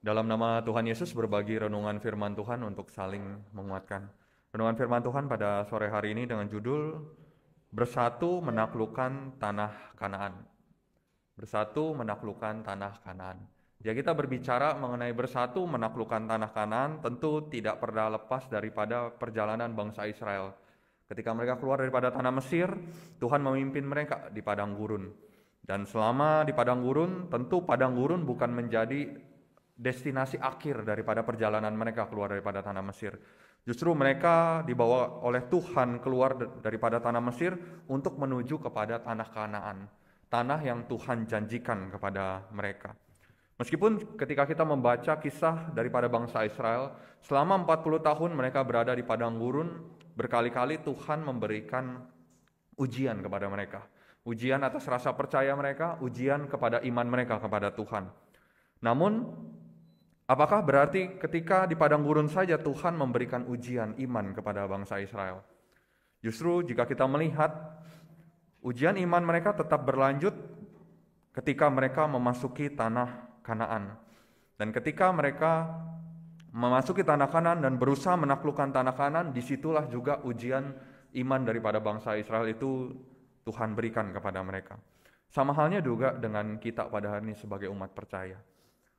Dalam nama Tuhan Yesus berbagi renungan firman Tuhan untuk saling menguatkan. Renungan firman Tuhan pada sore hari ini dengan judul Bersatu Menaklukkan Tanah Kanaan. Bersatu menaklukkan tanah Kanaan. Ya, kita berbicara mengenai bersatu menaklukkan tanah Kanaan tentu tidak pernah lepas daripada perjalanan bangsa Israel. Ketika mereka keluar daripada tanah Mesir, Tuhan memimpin mereka di padang gurun. Dan selama di padang gurun, tentu padang gurun bukan menjadi destinasi akhir daripada perjalanan mereka keluar daripada tanah Mesir. Justru mereka dibawa oleh Tuhan keluar daripada tanah Mesir untuk menuju kepada tanah Kanaan, tanah yang Tuhan janjikan kepada mereka. Meskipun ketika kita membaca kisah daripada bangsa Israel, selama 40 tahun mereka berada di padang gurun, berkali-kali Tuhan memberikan ujian kepada mereka. Ujian atas rasa percaya mereka, ujian kepada iman mereka kepada Tuhan. Namun, apakah berarti ketika di padang gurun saja Tuhan memberikan ujian iman kepada bangsa Israel? Justru jika kita melihat ujian iman mereka tetap berlanjut ketika mereka memasuki tanah Kanaan. Dan ketika mereka memasuki tanah Kanaan dan berusaha menaklukkan tanah Kanaan, disitulah juga ujian iman daripada bangsa Israel itu Tuhan berikan kepada mereka. Sama halnya juga dengan kita pada hari ini sebagai umat percaya.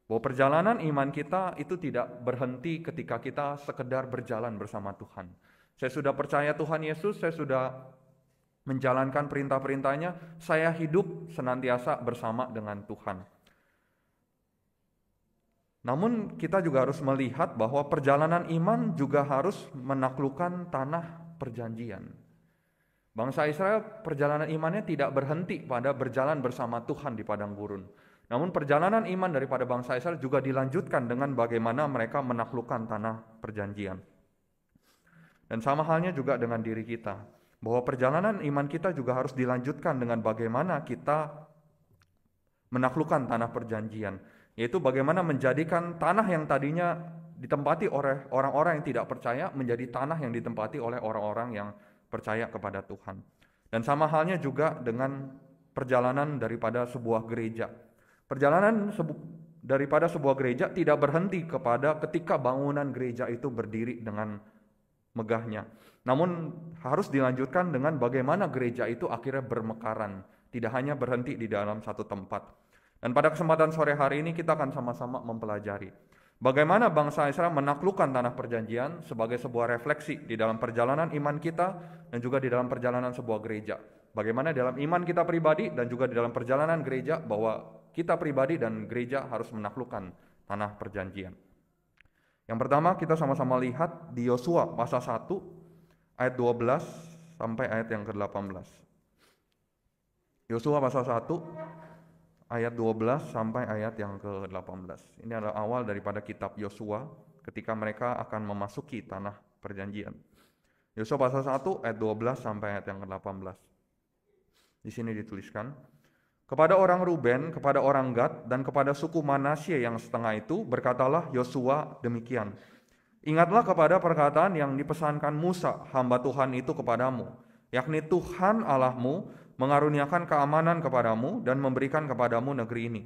Bahwa perjalanan iman kita itu tidak berhenti ketika kita sekedar berjalan bersama Tuhan. Saya sudah percaya Tuhan Yesus, saya sudah menjalankan perintah-perintahnya, saya hidup senantiasa bersama dengan Tuhan. Namun kita juga harus melihat bahwa perjalanan iman juga harus menaklukkan tanah perjanjian. Bangsa Israel perjalanan imannya tidak berhenti pada berjalan bersama Tuhan di padang gurun. Namun perjalanan iman daripada bangsa Israel juga dilanjutkan dengan bagaimana mereka menaklukkan tanah perjanjian. Dan sama halnya juga dengan diri kita, bahwa perjalanan iman kita juga harus dilanjutkan dengan bagaimana kita menaklukkan tanah perjanjian, yaitu bagaimana menjadikan tanah yang tadinya ditempati oleh orang-orang yang tidak percaya menjadi tanah yang ditempati oleh orang-orang yang percaya kepada Tuhan. Dan sama halnya juga dengan perjalanan daripada sebuah gereja. Perjalanan daripada sebuah gereja tidak berhenti kepada ketika bangunan gereja itu berdiri dengan megahnya. Namun harus dilanjutkan dengan bagaimana gereja itu akhirnya bermekaran, tidak hanya berhenti di dalam satu tempat. Dan pada kesempatan sore hari ini kita akan sama-sama mempelajari bagaimana bangsa Israel menaklukkan tanah perjanjian sebagai sebuah refleksi di dalam perjalanan iman kita dan juga di dalam perjalanan sebuah gereja. Bagaimana dalam iman kita pribadi dan juga di dalam perjalanan gereja bahwa kita pribadi dan gereja harus menaklukkan tanah perjanjian. Yang pertama kita sama-sama lihat di Yosua pasal 1 ayat 12 sampai ayat yang ke-18. Yosua pasal 1 ayat 12 sampai ayat yang ke-18. Ini adalah awal daripada kitab Yosua ketika mereka akan memasuki tanah perjanjian. Yosua pasal 1 ayat 12 sampai ayat yang ke-18. Di sini dituliskan, kepada orang Ruben, kepada orang Gad, dan kepada suku Manasye yang setengah itu, berkatalah Yosua demikian. Ingatlah kepada perkataan yang dipesankan Musa, hamba Tuhan itu kepadamu, yakni Tuhan Allahmu mengaruniakan keamanan kepadamu dan memberikan kepadamu negeri ini.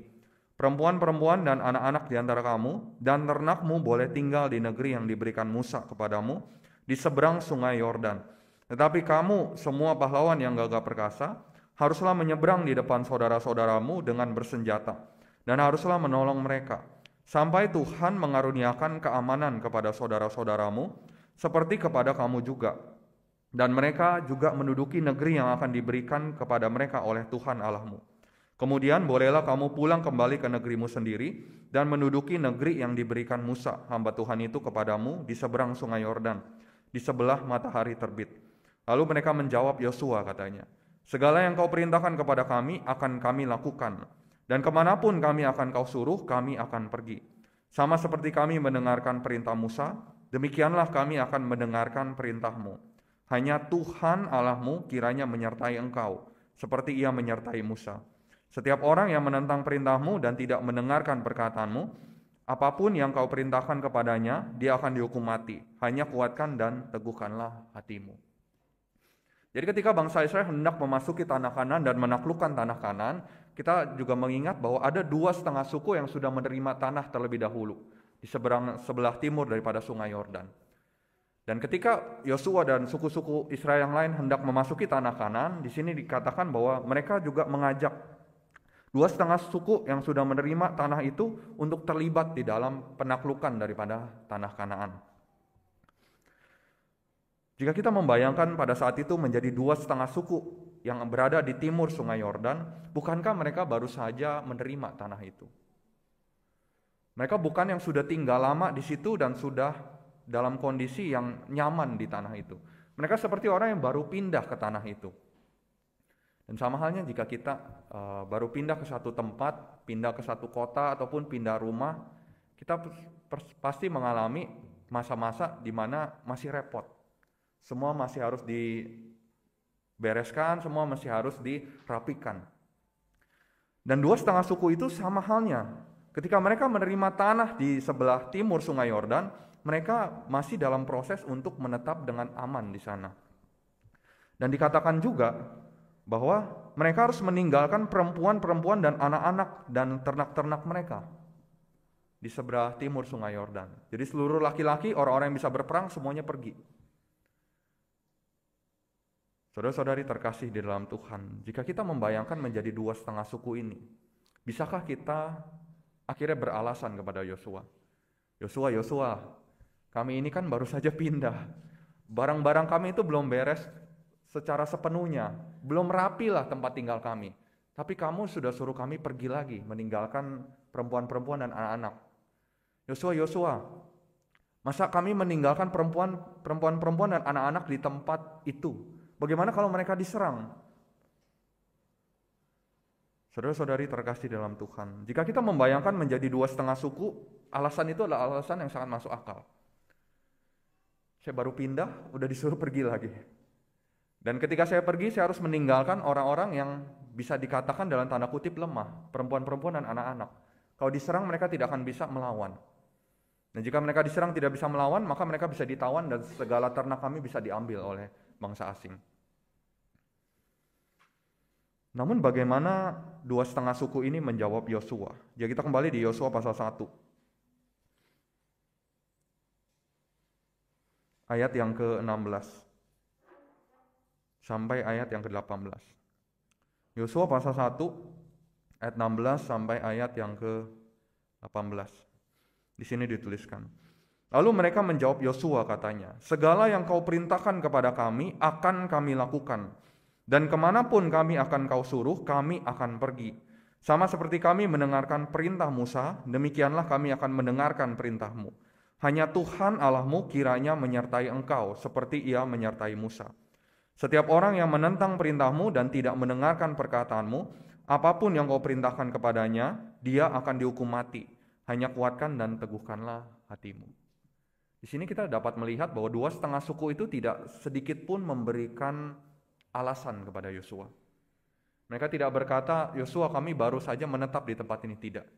Perempuan-perempuan dan anak-anak di antara kamu dan ternakmu boleh tinggal di negeri yang diberikan Musa kepadamu di seberang sungai Yordan. Tetapi kamu, semua pahlawan yang gagah perkasa, haruslah menyeberang di depan saudara-saudaramu dengan bersenjata, dan haruslah menolong mereka, sampai Tuhan mengaruniakan keamanan kepada saudara-saudaramu, seperti kepada kamu juga. Dan mereka juga menduduki negeri yang akan diberikan kepada mereka oleh Tuhan Allahmu. Kemudian bolehlah kamu pulang kembali ke negerimu sendiri, dan menduduki negeri yang diberikan Musa, hamba Tuhan itu kepadamu, di seberang sungai Yordan, di sebelah matahari terbit. Lalu mereka menjawab Yosua katanya, segala yang kau perintahkan kepada kami akan kami lakukan, dan kemanapun kami akan kau suruh, kami akan pergi. Sama seperti kami mendengarkan perintah Musa, demikianlah kami akan mendengarkan perintahmu. Hanya Tuhan Allahmu kiranya menyertai engkau, seperti ia menyertai Musa. Setiap orang yang menentang perintahmu dan tidak mendengarkan perkataanmu, apapun yang kau perintahkan kepadanya, dia akan dihukum mati. Hanya kuatkan dan teguhkanlah hatimu. Jadi ketika bangsa Israel hendak memasuki tanah Kanaan dan menaklukkan tanah Kanaan, kita juga mengingat bahwa ada 2,5 suku yang sudah menerima tanah terlebih dahulu di sebelah timur daripada Sungai Yordan. Dan ketika Yosua dan suku-suku Israel yang lain hendak memasuki tanah Kanaan, di sini dikatakan bahwa mereka juga mengajak 2,5 suku yang sudah menerima tanah itu untuk terlibat di dalam penaklukan daripada tanah Kanaan. Jika kita membayangkan pada saat itu menjadi 2,5 suku yang berada di timur Sungai Yordan, bukankah mereka baru saja menerima tanah itu? Mereka bukan yang sudah tinggal lama di situ dan sudah dalam kondisi yang nyaman di tanah itu. Mereka seperti orang yang baru pindah ke tanah itu. Dan sama halnya jika kita baru pindah ke satu tempat, pindah ke satu kota ataupun pindah rumah, kita pasti mengalami masa-masa di mana masih repot. Semua masih harus dibereskan, semua masih harus dirapikan. Dan 2,5 suku itu sama halnya. Ketika mereka menerima tanah di sebelah timur Sungai Yordan, mereka masih dalam proses untuk menetap dengan aman di sana. Dan dikatakan juga bahwa mereka harus meninggalkan perempuan-perempuan dan anak-anak dan ternak-ternak mereka di sebelah timur Sungai Yordan. Jadi seluruh laki-laki, orang-orang yang bisa berperang, semuanya pergi. Saudara-saudari terkasih di dalam Tuhan, jika kita membayangkan menjadi 2,5 suku ini, bisakah kita akhirnya beralasan kepada Yosua? Yosua, kami ini kan baru saja pindah. Barang-barang kami itu belum beres secara sepenuhnya. Belum rapi lah tempat tinggal kami. Tapi kamu sudah suruh kami pergi lagi, meninggalkan perempuan-perempuan dan anak-anak. Yosua, masa kami meninggalkan perempuan-perempuan dan anak-anak di tempat itu? Bagaimana kalau mereka diserang? Saudara-saudari terkasih dalam Tuhan, jika kita membayangkan menjadi 2,5 suku, alasan itu adalah alasan yang sangat masuk akal. Saya baru pindah, udah disuruh pergi lagi. Dan ketika saya pergi, saya harus meninggalkan orang-orang yang bisa dikatakan dalam tanda kutip lemah, perempuan-perempuan dan anak-anak. Kalau diserang, mereka tidak akan bisa melawan. Dan jika mereka diserang tidak bisa melawan, maka mereka bisa ditawan dan segala ternak kami bisa diambil oleh bangsa asing. Namun bagaimana 2,5 suku ini menjawab Yosua? Jadi kita kembali di Yosua pasal 1. Ayat yang ke-16 sampai ayat yang ke-18. Yosua pasal 1 ayat 16 sampai ayat yang ke-18. Di sini dituliskan. Lalu mereka menjawab Yosua, katanya, segala yang kau perintahkan kepada kami akan kami lakukan. Dan kemanapun kami akan kau suruh, kami akan pergi. Sama seperti kami mendengarkan perintah Musa, demikianlah kami akan mendengarkan perintahmu. Hanya Tuhan Allahmu kiranya menyertai engkau, seperti ia menyertai Musa. Setiap orang yang menentang perintahmu dan tidak mendengarkan perkataanmu, apapun yang kau perintahkan kepadanya, dia akan dihukum mati. Hanya kuatkan dan teguhkanlah hatimu. Di sini kita dapat melihat bahwa 2,5 suku itu tidak sedikit pun memberikan alasan kepada Yosua. Mereka tidak berkata, Yosua kami baru saja menetap di tempat ini, tidak.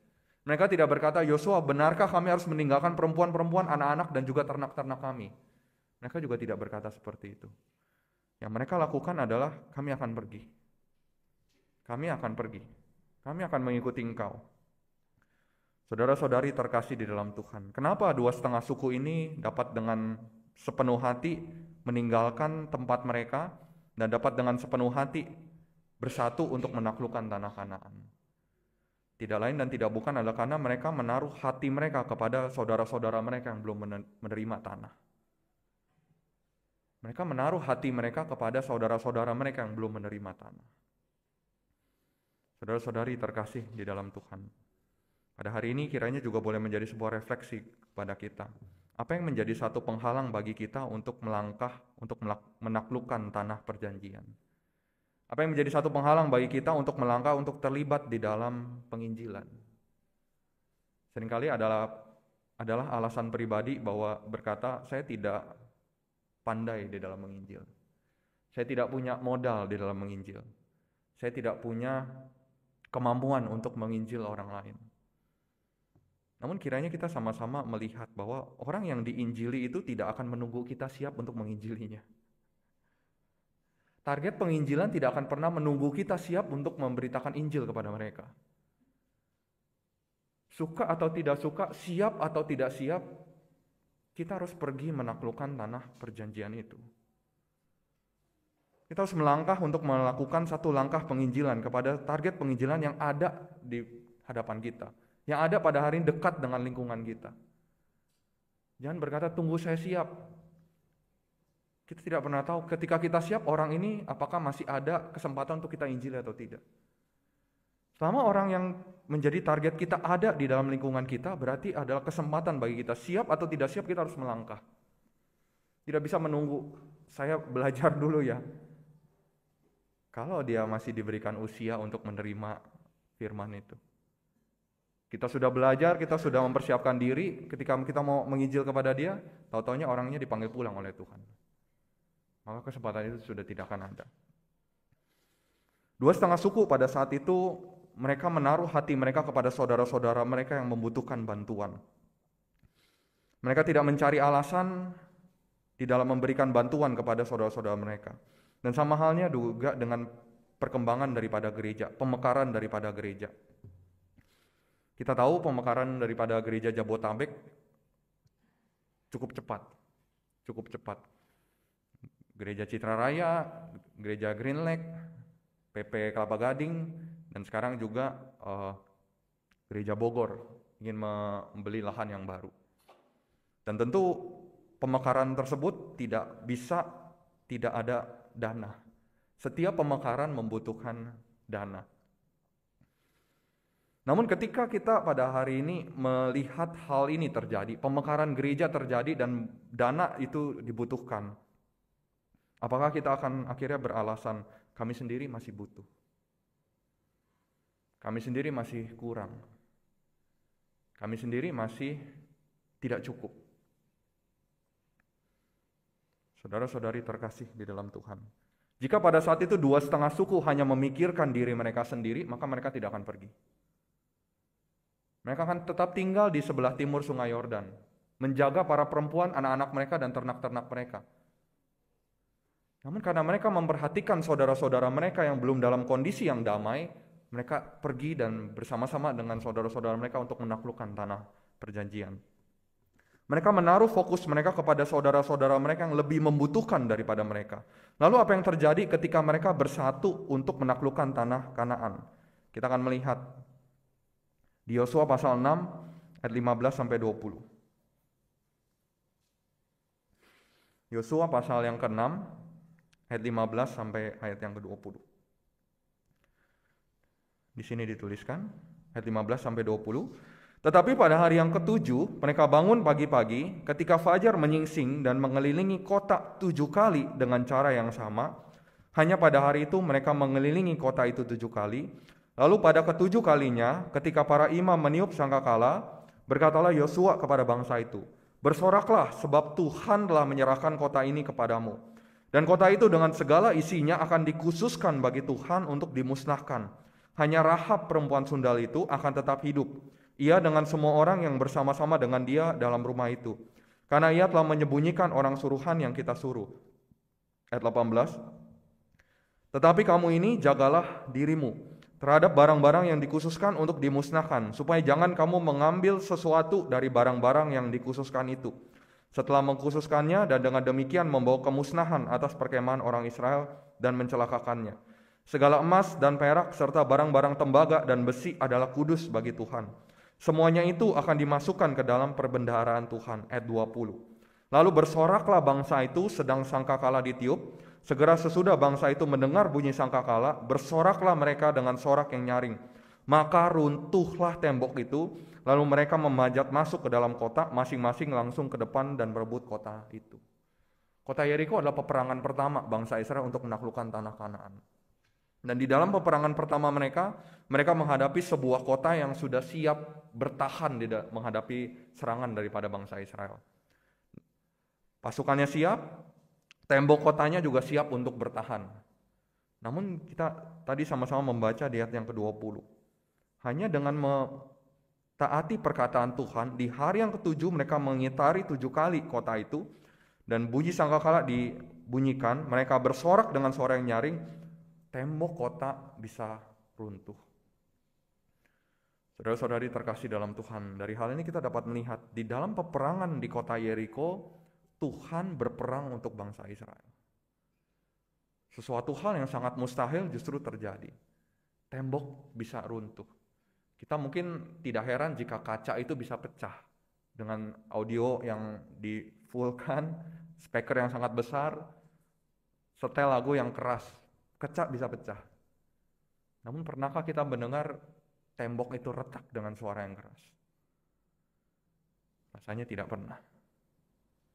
Mereka tidak berkata, Yosua benarkah kami harus meninggalkan perempuan-perempuan, anak-anak dan juga ternak-ternak kami. Mereka juga tidak berkata seperti itu. Yang mereka lakukan adalah kami akan pergi. Kami akan pergi. Kami akan mengikuti engkau. Saudara-saudari terkasih di dalam Tuhan, kenapa 2,5 suku ini dapat dengan sepenuh hati meninggalkan tempat mereka dan dapat dengan sepenuh hati bersatu untuk menaklukkan tanah Kanaan? Tidak lain dan tidak bukan adalah karena mereka menaruh hati mereka kepada saudara-saudara mereka yang belum menerima tanah. Mereka menaruh hati mereka kepada saudara-saudara mereka yang belum menerima tanah. Saudara-saudari terkasih di dalam Tuhan, pada hari ini kiranya juga boleh menjadi sebuah refleksi kepada kita. Apa yang menjadi satu penghalang bagi kita untuk melangkah, untuk menaklukkan tanah perjanjian? Apa yang menjadi satu penghalang bagi kita untuk melangkah, untuk terlibat di dalam penginjilan? Seringkali adalah alasan pribadi bahwa berkata, saya tidak pandai di dalam menginjil. Saya tidak punya modal di dalam menginjil. Saya tidak punya kemampuan untuk menginjil orang lain. Namun kiranya kita sama-sama melihat bahwa orang yang diinjili itu tidak akan menunggu kita siap untuk menginjilinya. Target penginjilan tidak akan pernah menunggu kita siap untuk memberitakan Injil kepada mereka. Suka atau tidak suka, siap atau tidak siap, kita harus pergi menaklukkan tanah perjanjian itu. Kita harus melangkah untuk melakukan satu langkah penginjilan kepada target penginjilan yang ada di hadapan kita, yang ada pada hari ini dekat dengan lingkungan kita. Jangan berkata, tunggu saya siap. Kita tidak pernah tahu ketika kita siap, orang ini apakah masih ada kesempatan untuk kita injili atau tidak. Selama orang yang menjadi target kita ada di dalam lingkungan kita, berarti adalah kesempatan bagi kita. Siap atau tidak siap, kita harus melangkah. Tidak bisa menunggu, saya belajar dulu ya. Kalau dia masih diberikan usia untuk menerima firman itu. Kita sudah belajar, kita sudah mempersiapkan diri, ketika kita mau menginjil kepada dia, tahu-taunya orangnya dipanggil pulang oleh Tuhan. Maka kesempatan itu sudah tidak akan ada. 2,5 suku pada saat itu, mereka menaruh hati mereka kepada saudara-saudara mereka yang membutuhkan bantuan. Mereka tidak mencari alasan di dalam memberikan bantuan kepada saudara-saudara mereka. Dan sama halnya juga dengan perkembangan daripada gereja, pemekaran daripada gereja. Kita tahu pemekaran daripada gereja Jabotabek cukup cepat. Gereja Citra Raya, gereja Green Lake, PP Kelapa Gading, dan sekarang juga gereja Bogor ingin membeli lahan yang baru. Dan tentu pemekaran tersebut tidak ada dana. Setiap pemekaran membutuhkan dana. Namun ketika kita pada hari ini melihat hal ini terjadi, pemekaran gereja terjadi dan dana itu dibutuhkan, apakah kita akan akhirnya beralasan kami sendiri masih butuh? Kami sendiri masih kurang. Kami sendiri masih tidak cukup. Saudara-saudari terkasih di dalam Tuhan. Jika pada saat itu 2,5 suku hanya memikirkan diri mereka sendiri, maka mereka tidak akan pergi. Mereka akan tetap tinggal di sebelah timur Sungai Yordan, menjaga para perempuan, anak-anak mereka, dan ternak-ternak mereka. Namun karena mereka memperhatikan saudara-saudara mereka yang belum dalam kondisi yang damai, mereka pergi dan bersama-sama dengan saudara-saudara mereka untuk menaklukkan tanah perjanjian. Mereka menaruh fokus mereka kepada saudara-saudara mereka yang lebih membutuhkan daripada mereka. Lalu apa yang terjadi ketika mereka bersatu untuk menaklukkan tanah Kanaan? Kita akan melihat di Yosua pasal 6 ayat 15 sampai 20. Yosua pasal yang ke-6 ayat 15 sampai ayat yang ke-20. Di sini dituliskan ayat 15 sampai 20. Tetapi pada hari yang ke-7 mereka bangun pagi-pagi ketika fajar menyingsing dan mengelilingi kota 7 kali dengan cara yang sama. Hanya pada hari itu mereka mengelilingi kota itu 7 kali. Lalu pada ke-7 kalinya ketika para imam meniup sangkakala, berkatalah Yosua kepada bangsa itu, bersoraklah sebab Tuhan telah menyerahkan kota ini kepadamu. Dan kota itu dengan segala isinya akan dikhususkan bagi Tuhan untuk dimusnahkan. Hanya Rahab perempuan sundal itu akan tetap hidup. Ia dengan semua orang yang bersama-sama dengan dia dalam rumah itu. Karena ia telah menyembunyikan orang suruhan yang kita suruh. Ayat 18. Tetapi kamu ini jagalah dirimu terhadap barang-barang yang dikhususkan untuk dimusnahkan, supaya jangan kamu mengambil sesuatu dari barang-barang yang dikhususkan itu. Setelah mengkhususkannya dan dengan demikian membawa kemusnahan atas perkemahan orang Israel dan mencelakakannya. Segala emas dan perak serta barang-barang tembaga dan besi adalah kudus bagi Tuhan. Semuanya itu akan dimasukkan ke dalam perbendaharaan Tuhan. Ayat 20. Lalu bersoraklah bangsa itu sedang sangkakala ditiup. Segera sesudah bangsa itu mendengar bunyi sangkakala, bersoraklah mereka dengan sorak yang nyaring. Maka runtuhlah tembok itu, lalu mereka memanjat masuk ke dalam kota, masing-masing langsung ke depan dan merebut kota itu. Kota Yeriko adalah peperangan pertama bangsa Israel untuk menaklukkan tanah Kanaan. Dan di dalam peperangan pertama mereka menghadapi sebuah kota yang sudah siap bertahan menghadapi serangan daripada bangsa Israel. Pasukannya siap, tembok kotanya juga siap untuk bertahan. Namun kita tadi sama-sama membaca di ayat yang ke-20. Hanya dengan mentaati perkataan Tuhan, di hari yang ke-7 mereka mengitari 7 kali kota itu, dan bunyi sangkakala bunyikan, mereka bersorak dengan suara yang nyaring, tembok kota bisa runtuh. Saudara-saudari terkasih dalam Tuhan, dari hal ini kita dapat melihat di dalam peperangan di kota Yeriko, Tuhan berperang untuk bangsa Israel. Sesuatu hal yang sangat mustahil justru terjadi. Tembok bisa runtuh. Kita mungkin tidak heran jika kaca itu bisa pecah dengan audio yang di fullkan, speaker yang sangat besar, setel lagu yang keras, kaca bisa pecah. Namun pernahkah kita mendengar tembok itu retak dengan suara yang keras? Rasanya tidak pernah.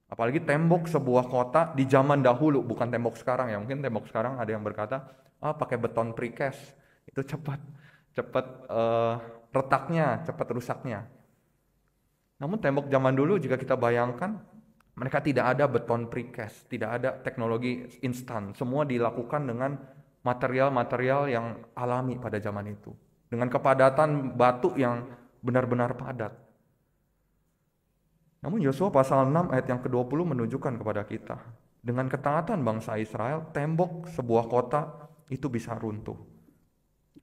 Apalagi tembok sebuah kota di zaman dahulu, bukan tembok sekarang ya. Mungkin tembok sekarang ada yang berkata, pakai beton precast, itu cepat retaknya, cepat rusaknya. Namun tembok zaman dulu jika kita bayangkan, mereka tidak ada beton precast, tidak ada teknologi instan. Semua dilakukan dengan material-material yang alami pada zaman itu. Dengan kepadatan batu yang benar-benar padat. Namun Yosua pasal 6 ayat yang ke-20 menunjukkan kepada kita, dengan ketaatan bangsa Israel, tembok sebuah kota itu bisa runtuh.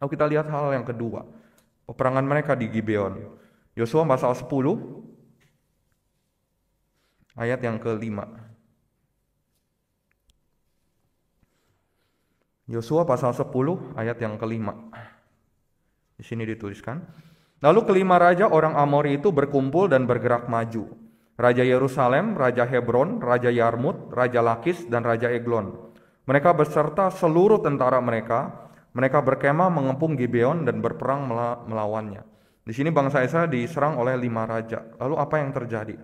Lalu kita lihat hal yang kedua, peperangan mereka di Gibeon. Yosua pasal 10 ayat yang ke-5. Yosua pasal 10 ayat yang ke-5. Di sini dituliskan, lalu kelima raja orang Amori itu berkumpul dan bergerak maju. Raja Yerusalem, Raja Hebron, Raja Yarmut, Raja Lakis, dan Raja Eglon. Mereka beserta seluruh tentara mereka. Mereka berkemah mengepung Gibeon dan berperang melawannya. Di sini bangsa Israel diserang oleh 5 raja. Lalu apa yang terjadi?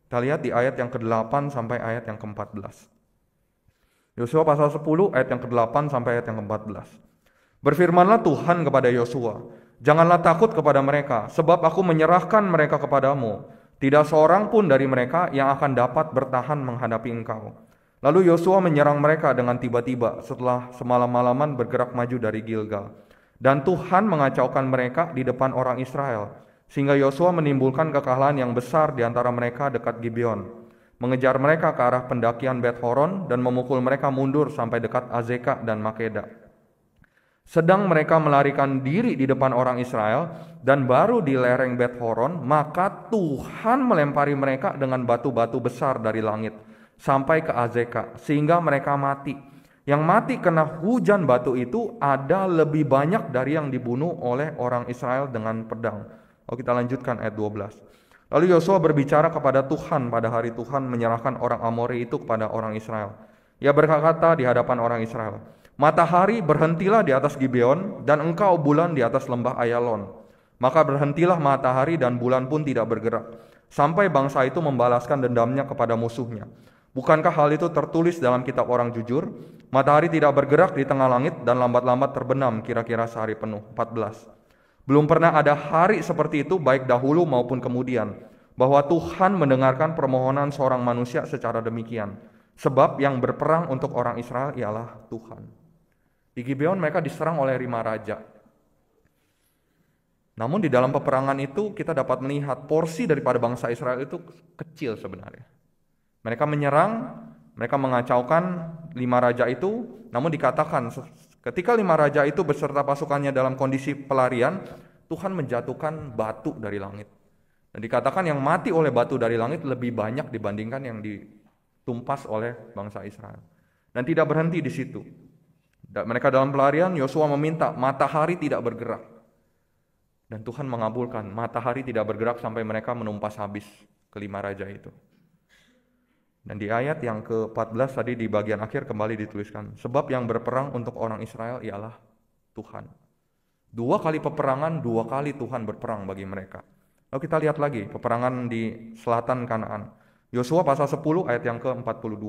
Kita lihat di ayat yang ke-8 sampai ayat yang ke-14. Yosua pasal 10 ayat yang ke-8 sampai ayat yang ke-14. Berfirmanlah Tuhan kepada Yosua, janganlah takut kepada mereka, sebab aku menyerahkan mereka kepadamu. Tidak seorang pun dari mereka yang akan dapat bertahan menghadapi engkau. Lalu Yosua menyerang mereka dengan tiba-tiba setelah semalam-malaman bergerak maju dari Gilgal. Dan Tuhan mengacaukan mereka di depan orang Israel, sehingga Yosua menimbulkan kekalahan yang besar di antara mereka dekat Gibeon, mengejar mereka ke arah pendakian Bet Horon dan memukul mereka mundur sampai dekat Azeka dan Makeda. Sedang mereka melarikan diri di depan orang Israel dan baru di lereng Bet Horon, maka Tuhan melempari mereka dengan batu-batu besar dari langit sampai ke Azeka, sehingga mereka mati. Yang mati kena hujan batu itu ada lebih banyak dari yang dibunuh oleh orang Israel dengan pedang. Kita lanjutkan ayat 12. Lalu Yosua berbicara kepada Tuhan pada hari Tuhan menyerahkan orang Amori itu kepada orang Israel. Ia berkata di hadapan orang Israel, matahari berhentilah di atas Gibeon, dan engkau bulan di atas lembah Ayalon. Maka berhentilah matahari dan bulan pun tidak bergerak, sampai bangsa itu membalaskan dendamnya kepada musuhnya. Bukankah hal itu tertulis dalam kitab orang jujur? Matahari tidak bergerak di tengah langit dan lambat-lambat terbenam kira-kira sehari penuh. 14. Belum pernah ada hari seperti itu baik dahulu maupun kemudian, bahwa Tuhan mendengarkan permohonan seorang manusia secara demikian. Sebab yang berperang untuk orang Israel ialah Tuhan. Di Gibeon mereka diserang oleh 5 raja. Namun di dalam peperangan itu kita dapat melihat porsi daripada bangsa Israel itu kecil sebenarnya. Mereka menyerang, mereka mengacaukan 5 raja itu, namun dikatakan ketika 5 raja itu beserta pasukannya dalam kondisi pelarian, Tuhan menjatuhkan batu dari langit. Dan dikatakan yang mati oleh batu dari langit lebih banyak dibandingkan yang ditumpas oleh bangsa Israel. Dan tidak berhenti di situ. Mereka dalam pelarian, Yosua meminta matahari tidak bergerak. Dan Tuhan mengabulkan, matahari tidak bergerak sampai mereka menumpas habis kelima raja itu. Dan di ayat yang ke-14 tadi di bagian akhir kembali dituliskan, sebab yang berperang untuk orang Israel ialah Tuhan. 2 kali peperangan, 2 kali Tuhan berperang bagi mereka. Lalu kita lihat lagi peperangan di selatan Kanaan. Yosua pasal 10 ayat yang ke-42.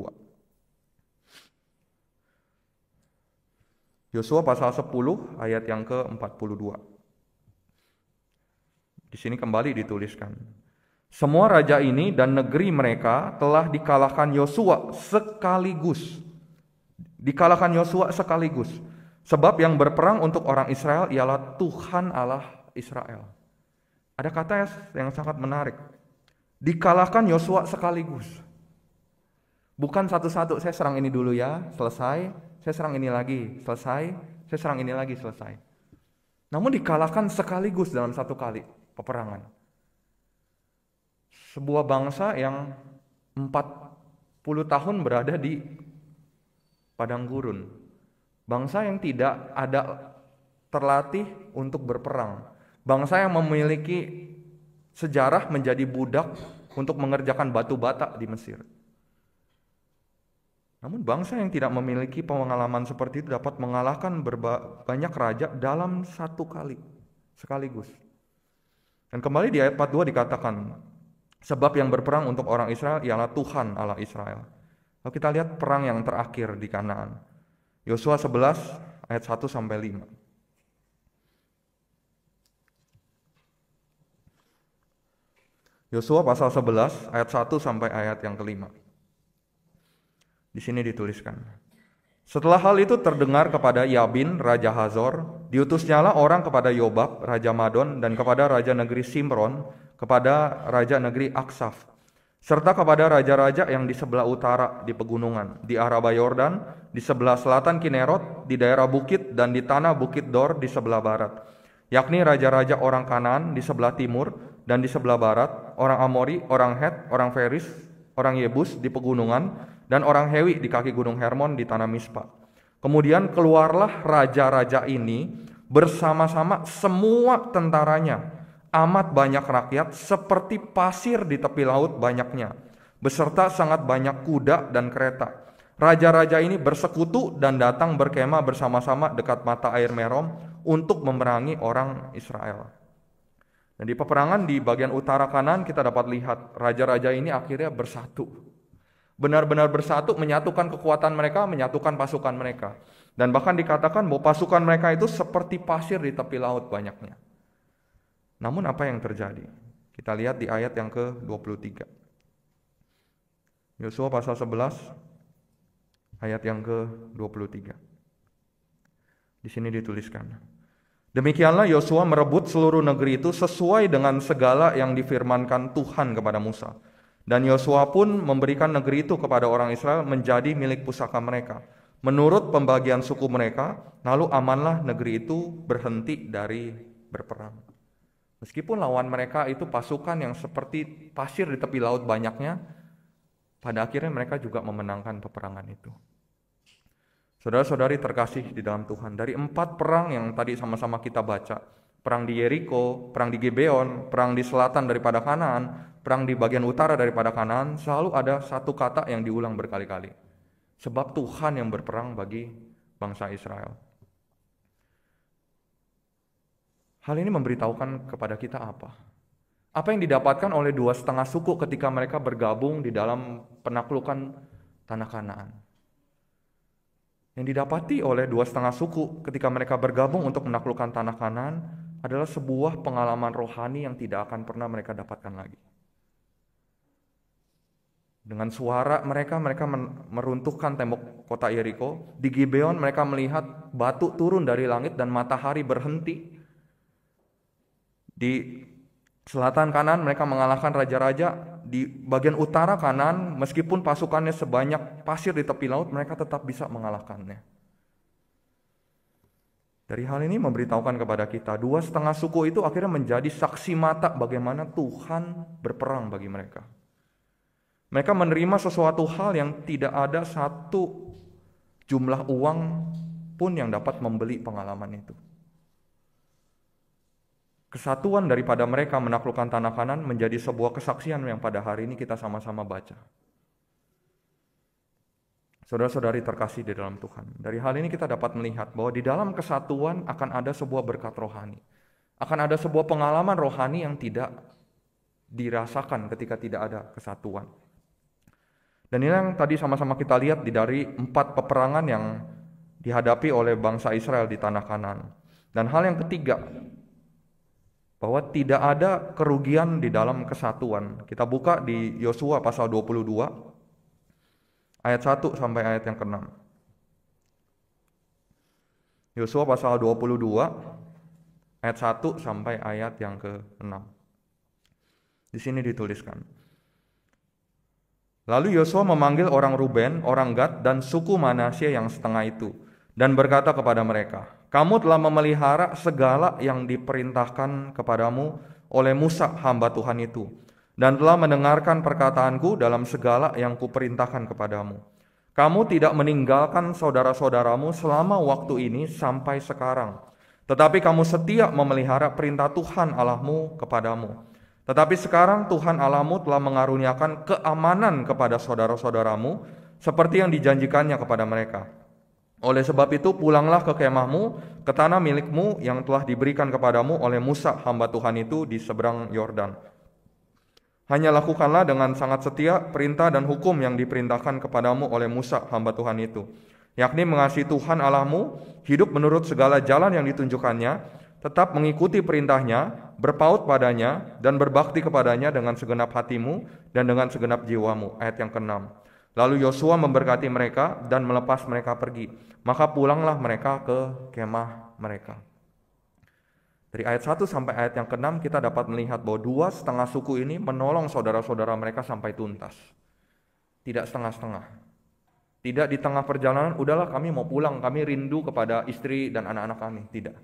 Yosua pasal 10 ayat yang ke-42. Di sini kembali dituliskan, semua raja ini dan negeri mereka telah dikalahkan Yosua sekaligus. Dikalahkan Yosua sekaligus. Sebab yang berperang untuk orang Israel ialah Tuhan Allah Israel. Ada kata yang sangat menarik. Dikalahkan Yosua sekaligus. Bukan satu-satu, saya serang ini dulu ya, selesai, saya serang ini lagi, selesai, saya serang ini lagi, selesai. Namun dikalahkan sekaligus dalam satu kali peperangan. Sebuah bangsa yang 40 tahun berada di padang gurun. Bangsa yang tidak ada terlatih untuk berperang. Bangsa yang memiliki sejarah menjadi budak untuk mengerjakan batu bata di Mesir. Namun bangsa yang tidak memiliki pengalaman seperti itu dapat mengalahkan banyak raja dalam satu kali, sekaligus. Dan kembali di ayat 42 dikatakan, sebab yang berperang untuk orang Israel ialah Tuhan Allah Israel. Lalu kita lihat perang yang terakhir di Kanaan. Yosua 11 ayat 1 sampai 5. Yosua pasal 11 ayat 1 sampai ayat yang kelima. Di sini dituliskan. Setelah hal itu terdengar kepada Yabin, Raja Hazor, diutusnyalah orang kepada Yobab, Raja Madon, dan kepada Raja negeri Simron, kepada Raja negeri Aksaf, serta kepada raja-raja yang di sebelah utara di pegunungan, di Araba Yordan, di sebelah selatan Kinerot, di daerah bukit, dan di tanah bukit Dor di sebelah barat, yakni raja-raja orang Kanaan di sebelah timur, dan di sebelah barat, orang Amori, orang Het, orang Feris, orang Yebus di pegunungan, dan orang Hewi di kaki gunung Hermon di tanah Mispa. Kemudian keluarlah raja-raja ini bersama-sama semua tentaranya, amat banyak rakyat seperti pasir di tepi laut banyaknya, beserta sangat banyak kuda dan kereta. Raja-raja ini bersekutu dan datang berkemah bersama-sama dekat mata air Merom untuk memerangi orang Israel. Dan di peperangan di bagian utara kanan kita dapat lihat raja-raja ini akhirnya bersatu. Benar-benar bersatu, menyatukan kekuatan mereka, menyatukan pasukan mereka. Dan bahkan dikatakan bahwa pasukan mereka itu seperti pasir di tepi laut banyaknya. Namun apa yang terjadi? Kita lihat di ayat yang ke-23. Yosua pasal 11 ayat yang ke-23. Di sini dituliskan. Demikianlah Yosua merebut seluruh negeri itu sesuai dengan segala yang difirmankan Tuhan kepada Musa. Dan Yosua pun memberikan negeri itu kepada orang Israel menjadi milik pusaka mereka, menurut pembagian suku mereka, lalu amanlah negeri itu berhenti dari berperang. Meskipun lawan mereka itu pasukan yang seperti pasir di tepi laut banyaknya, pada akhirnya mereka juga memenangkan peperangan itu. Saudara-saudari terkasih di dalam Tuhan, dari 4 perang yang tadi sama-sama kita baca, perang di Yeriko, perang di Gibeon, perang di selatan daripada Kanaan, perang di bagian utara daripada Kanaan, selalu ada satu kata yang diulang berkali-kali. Sebab Tuhan yang berperang bagi bangsa Israel. Hal ini memberitahukan kepada kita apa? Apa yang didapatkan oleh 2,5 suku ketika mereka bergabung di dalam penaklukan tanah Kanaan? Yang didapati oleh 2,5 suku ketika mereka bergabung untuk menaklukkan tanah Kanaan adalah sebuah pengalaman rohani yang tidak akan pernah mereka dapatkan lagi. Dengan suara mereka meruntuhkan tembok kota Yeriko. Di Gibeon mereka melihat batu turun dari langit dan matahari berhenti. Di selatan Kanaan mereka mengalahkan raja-raja. Di bagian utara Kanaan meskipun pasukannya sebanyak pasir di tepi laut, mereka tetap bisa mengalahkannya. Dari hal ini memberitahukan kepada kita, 2,5 suku itu akhirnya menjadi saksi mata bagaimana Tuhan berperang bagi mereka. Mereka menerima sesuatu hal yang tidak ada satu jumlah uang pun yang dapat membeli pengalaman itu. Kesatuan daripada mereka menaklukkan tanah Kanaan menjadi sebuah kesaksian yang pada hari ini kita sama-sama baca. Saudara-saudari terkasih di dalam Tuhan, dari hal ini kita dapat melihat bahwa di dalam kesatuan akan ada sebuah berkat rohani. Akan ada sebuah pengalaman rohani yang tidak dirasakan ketika tidak ada kesatuan. Dan ini yang tadi sama-sama kita lihat dari 4 peperangan yang dihadapi oleh bangsa Israel di tanah Kanaan. Dan hal yang ketiga, bahwa tidak ada kerugian di dalam kesatuan. Kita buka di Yosua pasal 22 ayat 1 sampai ayat yang ke-6. Yosua pasal 22 ayat 1 sampai ayat yang ke-6. Di sini dituliskan. Lalu Yosua memanggil orang Ruben, orang Gad, dan suku Manasye yang setengah itu, dan berkata kepada mereka, "Kamu telah memelihara segala yang diperintahkan kepadamu oleh Musa hamba Tuhan itu, dan telah mendengarkan perkataanku dalam segala yang kuperintahkan kepadamu. Kamu tidak meninggalkan saudara-saudaramu selama waktu ini sampai sekarang, tetapi kamu setia memelihara perintah Tuhan Allahmu kepadamu. Tetapi sekarang Tuhan Allahmu telah mengaruniakan keamanan kepada saudara-saudaramu seperti yang dijanjikannya kepada mereka. Oleh sebab itu pulanglah ke kemahmu, ke tanah milikmu yang telah diberikan kepadamu oleh Musa hamba Tuhan itu di seberang Yordan. Hanya lakukanlah dengan sangat setia perintah dan hukum yang diperintahkan kepadamu oleh Musa hamba Tuhan itu, yakni mengasihi Tuhan Allahmu, hidup menurut segala jalan yang ditunjukkannya, tetap mengikuti perintahnya, berpaut padanya, dan berbakti kepadanya dengan segenap hatimu dan dengan segenap jiwamu." Ayat yang ke-6. Lalu Yosua memberkati mereka dan melepas mereka pergi. Maka pulanglah mereka ke kemah mereka. Dari ayat 1 sampai ayat yang ke-6 kita dapat melihat bahwa 2,5 suku ini menolong saudara-saudara mereka sampai tuntas. Tidak setengah-setengah. Tidak di tengah perjalanan, udahlah kami mau pulang, kami rindu kepada istri dan anak-anak kami. Tidak.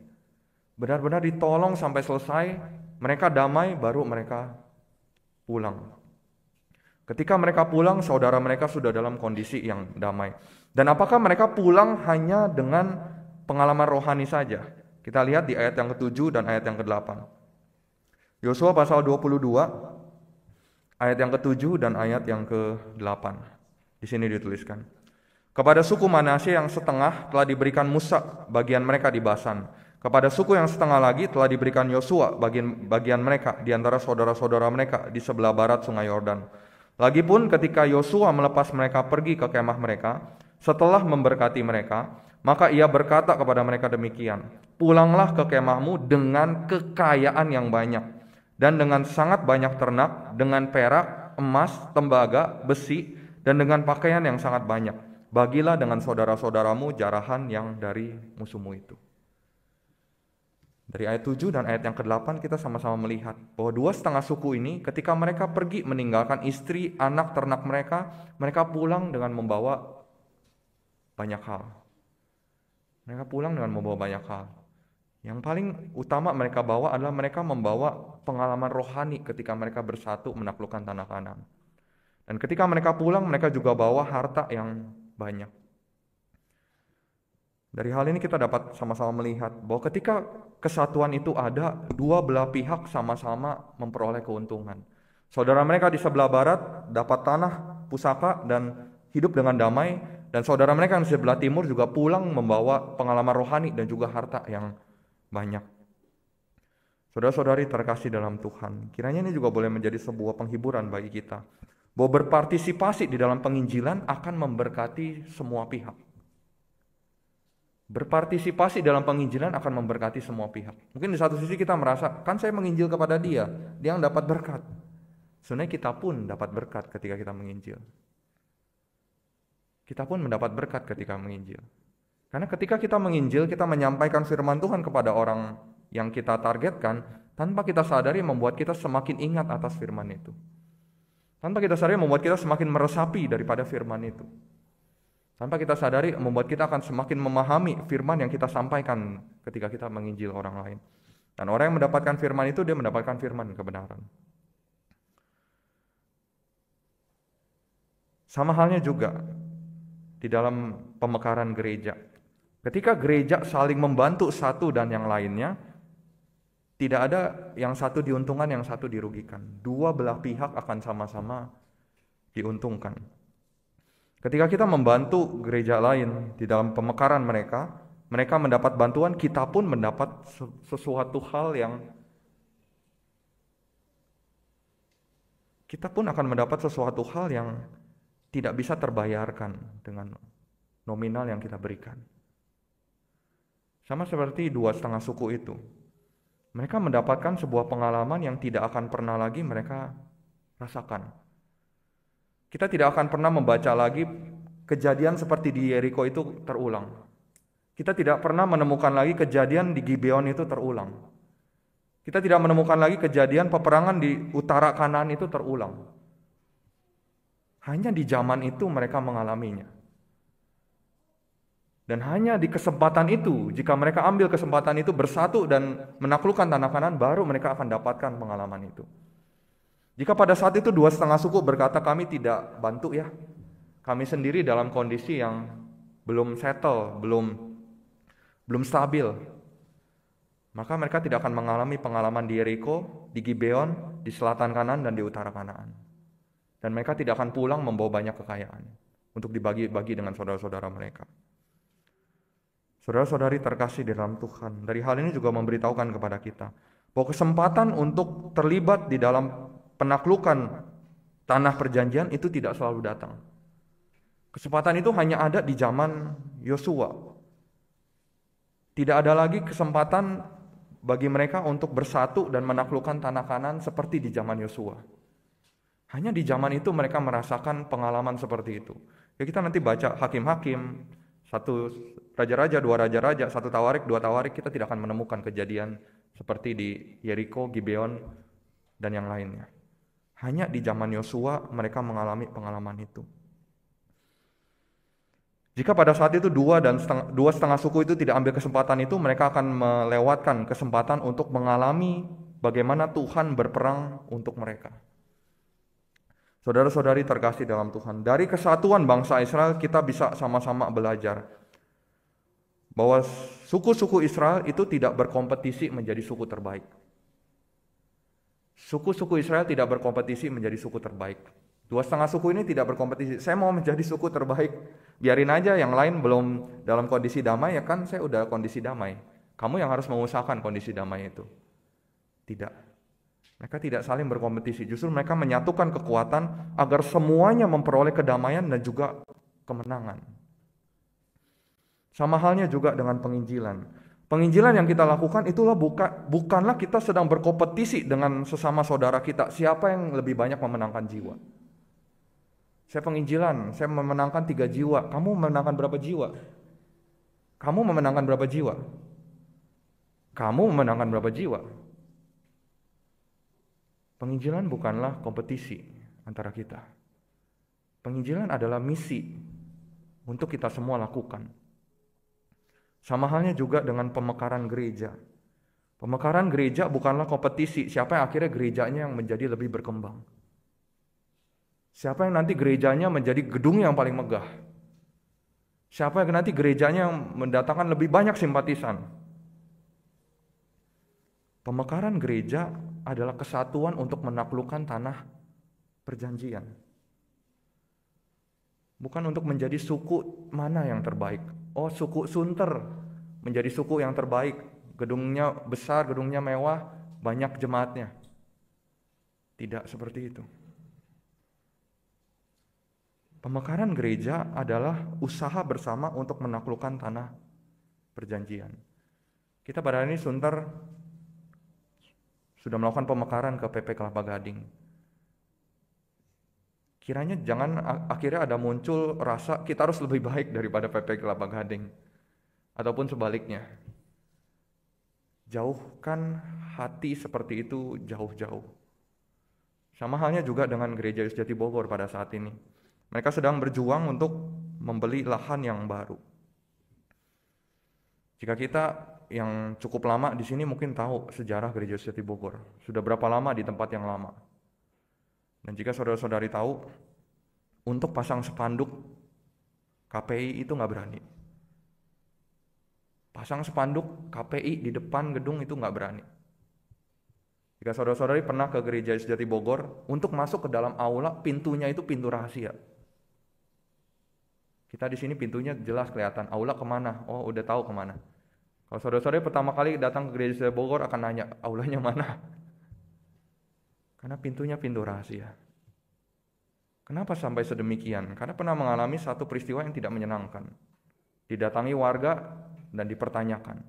Benar-benar ditolong sampai selesai, mereka damai, baru mereka pulang. Ketika mereka pulang, saudara mereka sudah dalam kondisi yang damai. Dan apakah mereka pulang hanya dengan pengalaman rohani saja? Kita lihat di ayat yang ke-7 dan ayat yang ke-8. Yosua pasal 22, ayat yang ke-7 dan ayat yang ke-8. Di sini dituliskan, "Kepada suku Manasye yang setengah telah diberikan Musa bagian mereka di Basan. Kepada suku yang setengah lagi telah diberikan Yosua bagian mereka di antara saudara-saudara mereka di sebelah barat sungai Yordan. Lagipun ketika Yosua melepas mereka pergi ke kemah mereka, setelah memberkati mereka, maka ia berkata kepada mereka demikian, 'Pulanglah ke kemahmu dengan kekayaan yang banyak, dan dengan sangat banyak ternak, dengan perak, emas, tembaga, besi, dan dengan pakaian yang sangat banyak. Bagilah dengan saudara-saudaramu jarahan yang dari musuhmu itu.'" Dari ayat 7 dan ayat yang ke-8 kita sama-sama melihat bahwa 2,5 suku ini ketika mereka pergi meninggalkan istri, anak, ternak mereka, mereka pulang dengan membawa banyak hal. Mereka pulang dengan membawa banyak hal. Yang paling utama mereka bawa adalah mereka membawa pengalaman rohani ketika mereka bersatu menaklukkan tanah Kanaan. Dan ketika mereka pulang, mereka juga bawa harta yang banyak. Dari hal ini kita dapat sama-sama melihat bahwa ketika kesatuan itu ada, dua belah pihak sama-sama memperoleh keuntungan. Saudara mereka di sebelah barat dapat tanah, pusaka, dan hidup dengan damai. Dan saudara mereka yang di sebelah timur juga pulang membawa pengalaman rohani dan juga harta yang banyak. Saudara-saudari terkasih dalam Tuhan, kiranya ini juga boleh menjadi sebuah penghiburan bagi kita, bahwa berpartisipasi di dalam penginjilan akan memberkati semua pihak. Berpartisipasi dalam penginjilan akan memberkati semua pihak. Mungkin di satu sisi kita merasa, kan saya menginjil kepada dia yang dapat berkat. Sebenarnya kita pun dapat berkat ketika kita menginjil. Kita pun mendapat berkat ketika menginjil. Karena ketika kita menginjil, kita menyampaikan firman Tuhan kepada orang yang kita targetkan, tanpa kita sadari membuat kita semakin ingat atas firman itu. Tanpa kita sadari membuat kita semakin meresapi daripada firman itu. Tanpa kita sadari membuat kita akan semakin memahami firman yang kita sampaikan ketika kita menginjil orang lain. Dan orang yang mendapatkan firman itu, dia mendapatkan firman kebenaran. Sama halnya juga di dalam pemekaran gereja. Ketika gereja saling membantu satu dan yang lainnya, tidak ada yang satu diuntungkan, yang satu dirugikan. Dua belah pihak akan sama-sama diuntungkan. Ketika kita membantu gereja lain di dalam pemekaran mereka, mereka mendapat bantuan, kita pun mendapat sesuatu hal yang kita pun akan mendapat sesuatu hal yang tidak bisa terbayarkan dengan nominal yang kita berikan. Sama seperti 2,5 suku itu. Mereka mendapatkan sebuah pengalaman yang tidak akan pernah lagi mereka rasakan. Kita tidak akan pernah membaca lagi kejadian seperti di Yeriko itu terulang. Kita tidak pernah menemukan lagi kejadian di Gibeon itu terulang. Kita tidak menemukan lagi kejadian peperangan di utara Kanaan itu terulang. Hanya di zaman itu mereka mengalaminya. Dan hanya di kesempatan itu, jika mereka ambil kesempatan itu bersatu dan menaklukkan tanah Kanaan, baru mereka akan dapatkan pengalaman itu. Jika pada saat itu 2,5 suku berkata, kami tidak bantu ya, kami sendiri dalam kondisi yang belum settle, belum stabil, maka mereka tidak akan mengalami pengalaman di Yeriko, di Gibeon, di selatan Kanaan, dan di utara Kanaan. Dan mereka tidak akan pulang membawa banyak kekayaan untuk dibagi-bagi dengan saudara-saudara mereka. Saudara-saudari terkasih di dalam Tuhan, dari hal ini juga memberitahukan kepada kita bahwa kesempatan untuk terlibat di dalam penaklukan tanah perjanjian itu tidak selalu datang. Kesempatan itu hanya ada di zaman Yosua. Tidak ada lagi kesempatan bagi mereka untuk bersatu dan menaklukkan tanah Kanaan seperti di zaman Yosua. Hanya di zaman itu mereka merasakan pengalaman seperti itu. Ya, kita nanti baca Hakim-Hakim, 1 Raja-Raja, 2 Raja-Raja, 1 Tawarik, 2 Tawarik, kita tidak akan menemukan kejadian seperti di Yeriko, Gibeon, dan yang lainnya. Hanya di zaman Yosua mereka mengalami pengalaman itu. Jika pada saat itu dua setengah suku itu tidak ambil kesempatan itu, mereka akan melewatkan kesempatan untuk mengalami bagaimana Tuhan berperang untuk mereka. Saudara-saudari terkasih dalam Tuhan, dari kesatuan bangsa Israel kita bisa sama-sama belajar bahwa suku-suku Israel itu tidak berkompetisi menjadi suku terbaik. Suku-suku Israel tidak berkompetisi menjadi suku terbaik. 2,5 suku ini tidak berkompetisi. Saya mau menjadi suku terbaik, biarin aja yang lain belum dalam kondisi damai, ya kan saya udah kondisi damai. Kamu yang harus mengusahakan kondisi damai itu. Tidak. Mereka tidak saling berkompetisi, justru mereka menyatukan kekuatan agar semuanya memperoleh kedamaian dan juga kemenangan. Sama halnya juga dengan penginjilan. Penginjilan yang kita lakukan itulah bukanlah kita sedang berkompetisi dengan sesama saudara kita, siapa yang lebih banyak memenangkan jiwa. Saya penginjilan, saya memenangkan 3 jiwa, kamu memenangkan berapa jiwa? Kamu memenangkan berapa jiwa? Kamu memenangkan berapa jiwa? Penginjilan bukanlah kompetisi antara kita. Penginjilan adalah misi untuk kita semua lakukan. Sama halnya juga dengan pemekaran gereja. Pemekaran gereja bukanlah kompetisi, siapa yang akhirnya gerejanya yang menjadi lebih berkembang. Siapa yang nanti gerejanya menjadi gedung yang paling megah. Siapa yang nanti gerejanya yang mendatangkan lebih banyak simpatisan. Pemekaran gereja adalah kesatuan untuk menaklukkan tanah perjanjian. Bukan untuk menjadi suku mana yang terbaik. Oh, suku Sunter menjadi suku yang terbaik. Gedungnya besar, gedungnya mewah, banyak jemaatnya. Tidak seperti itu. Pemekaran gereja adalah usaha bersama untuk menaklukkan tanah perjanjian. Kita pada hari ini Sunter sudah melakukan pemekaran ke PP Kelapa Gading. Kiranya jangan akhirnya ada muncul rasa kita harus lebih baik daripada PP Kelapa Gading. Ataupun sebaliknya. Jauhkan hati seperti itu jauh-jauh. Sama halnya juga dengan Gereja Sejati Bogor pada saat ini. Mereka sedang berjuang untuk membeli lahan yang baru. Jika kita yang cukup lama di sini mungkin tahu sejarah Gereja Sejati Bogor. Sudah berapa lama di tempat yang lama. Dan jika saudara-saudari tahu, untuk pasang spanduk KPI itu nggak berani. Pasang spanduk KPI di depan gedung itu nggak berani. Jika saudara-saudari pernah ke Gereja Sejati Bogor, untuk masuk ke dalam aula, pintunya itu pintu rahasia. Kita di sini pintunya jelas kelihatan, aula kemana? Oh, udah tahu kemana. Kalau saudara-saudari pertama kali datang ke Gereja Sejati Bogor akan nanya, aulanya mana? Karena pintunya pintu rahasia. Kenapa sampai sedemikian? Karena pernah mengalami satu peristiwa yang tidak menyenangkan. Didatangi warga dan dipertanyakan.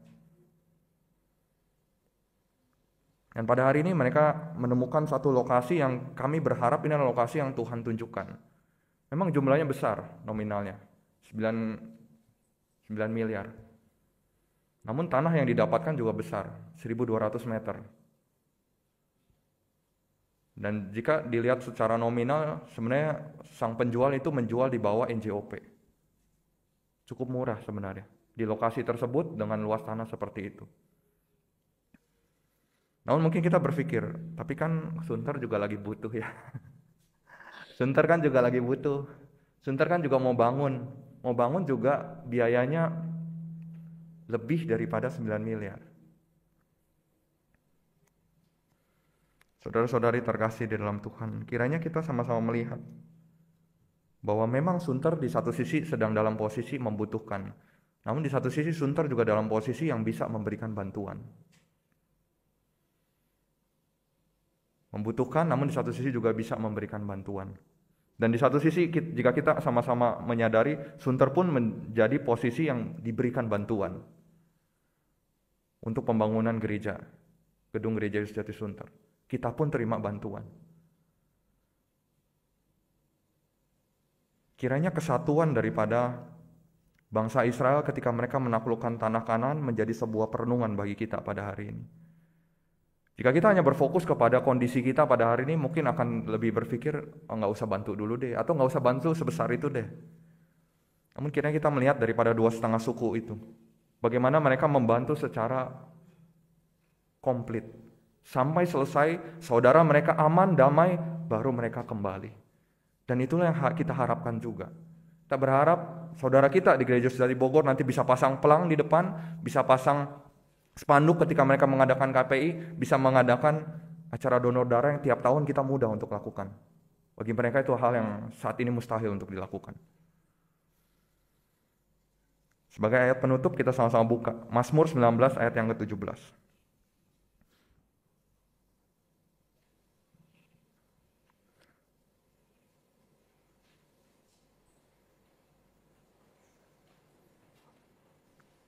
Dan pada hari ini mereka menemukan satu lokasi yang kami berharap ini adalah lokasi yang Tuhan tunjukkan. Memang jumlahnya besar nominalnya, 9 miliar. Namun tanah yang didapatkan juga besar, 1.200 meter. Dan jika dilihat secara nominal, sebenarnya sang penjual itu menjual di bawah NJOP. Cukup murah sebenarnya di lokasi tersebut dengan luas tanah seperti itu. Namun mungkin kita berpikir, tapi kan Sunter juga lagi butuh ya. Sunter kan juga lagi butuh. Sunter kan juga mau bangun. Mau bangun juga biayanya lebih daripada 9 miliar. Saudara-saudari terkasih di dalam Tuhan, kiranya kita sama-sama melihat bahwa memang Sunter di satu sisi sedang dalam posisi membutuhkan. Namun di satu sisi Sunter juga dalam posisi yang bisa memberikan bantuan. Membutuhkan, namun di satu sisi juga bisa memberikan bantuan. Dan di satu sisi jika kita sama-sama menyadari, Sunter pun menjadi posisi yang diberikan bantuan untuk pembangunan gereja, gedung gereja Yesus Sejati Sunter. Kita pun terima bantuan. Kiranya kesatuan daripada bangsa Israel ketika mereka menaklukkan tanah Kanaan menjadi sebuah perenungan bagi kita pada hari ini. Jika kita hanya berfokus kepada kondisi kita pada hari ini, mungkin akan lebih berpikir, oh, nggak usah bantu dulu deh, atau nggak usah bantu sebesar itu deh. Namun kiranya kita melihat daripada 2,5 suku itu, bagaimana mereka membantu secara komplit. Sampai selesai, saudara mereka aman, damai, baru mereka kembali. Dan itulah yang kita harapkan juga. Kita berharap saudara kita di Gereja Sejati Bogor nanti bisa pasang pelang di depan, bisa pasang spanduk ketika mereka mengadakan KPI, bisa mengadakan acara donor darah yang tiap tahun kita mudah untuk lakukan. Bagi mereka itu hal yang saat ini mustahil untuk dilakukan. Sebagai ayat penutup kita sama-sama buka Mazmur 19 ayat yang ke-17.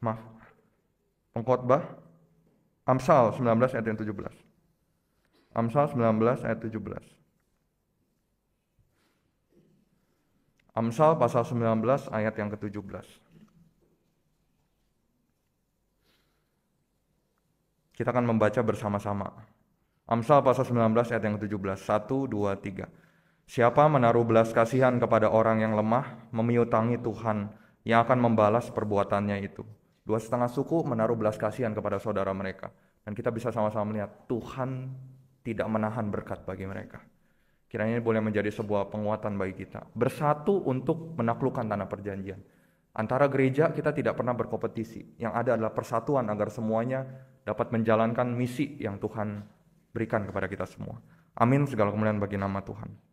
Maaf. Pengkhotbah Amsal 19 ayat yang 17. Amsal 19 ayat 17. Amsal pasal 19 ayat yang ke-17. Kita akan membaca bersama-sama. Amsal pasal 19 ayat yang ke-17. 1, 2, 3. Siapa menaruh belas kasihan kepada orang yang lemah, memiutangi Tuhan yang akan membalas perbuatannya itu. 2,5 suku menaruh belas kasihan kepada saudara mereka. Dan kita bisa sama-sama melihat Tuhan tidak menahan berkat bagi mereka. Kiranya ini boleh menjadi sebuah penguatan bagi kita. Bersatu untuk menaklukkan tanah perjanjian. Antara gereja kita tidak pernah berkompetisi. Yang ada adalah persatuan agar semuanya dapat menjalankan misi yang Tuhan berikan kepada kita semua. Amin, segala kemuliaan bagi nama Tuhan.